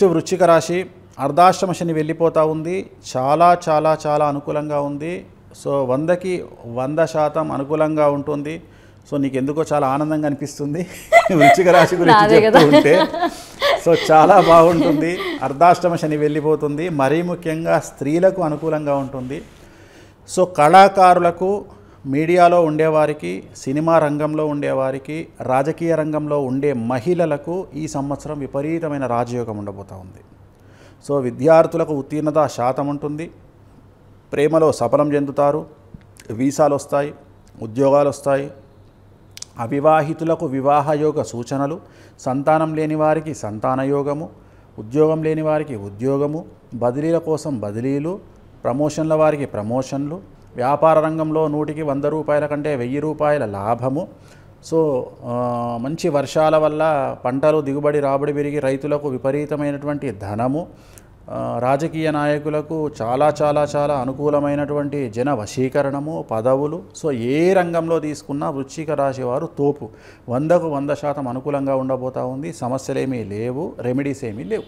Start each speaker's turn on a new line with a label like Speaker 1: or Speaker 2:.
Speaker 1: వృశ్చిక రాశి అర్ధాష్టమ శని వెళ్ళిపోతూ ఉంది. చాలా చాలా చాలా అనుకూలంగా ఉంది. సో 100కి 100% అనుకూలంగా ఉంటుంది. సో నీకు ఎందుకో చాలా ఆనందంగా అనిపిస్తుంది వృశ్చిక రాశి గురించి చెప్తూ ఉంటే. సో చాలా బాగుంటుంది. అర్ధాష్టమ శని వెళ్ళిపోతుంది. మరీ ముఖ్యంగా స్త్రీలకు అనుకూలంగా ఉంటుంది. సో కళాకారులకు, మీడియాలో ఉండేవారికి, సినిమా రంగంలో ఉండేవారికి, రాజకీయ రంగంలో ఉండే మహిళలకు ఈ సంవత్సరం విపరీతమైన రాజయోగం ఉండబోతూ ఉంది. సో విద్యార్థులకు ఉత్తీర్ణత శాతం ఉంటుంది. ప్రేమలో సఫలం చెందుతారు. వీసాలు వస్తాయి, ఉద్యోగాలు వస్తాయి. అవివాహితులకు వివాహయోగ సూచనలు, సంతానం లేని వారికి సంతానయోగము, ఉద్యోగం లేని వారికి ఉద్యోగము, బదిలీల కోసం బదిలీలు, ప్రమోషన్ల వారికి ప్రమోషన్లు, వ్యాపార రంగంలో 100కి 100 రూపాయల కంటే 1000 రూపాయల లాభము. సో మంచి వర్షాల వల్ల పంటలు దిగుబడి రాబడి పెరిగి రైతులకు విపరీతమైనటువంటి ధనము. రాజకీయ నాయకులకు చాలా చాలా చాలా అనుకూలమైనటువంటి జన వశీకరణము, పదవులు. సో ఏ రంగంలో తీసుకున్నా వృశ్చిక రాశి వారు తోపు. 100కు 100% అనుకూలంగా ఉండబోతూ ఉంది. సమస్యలు ఏమీ లేవు, రెమెడీస్ ఏమీ లేవు.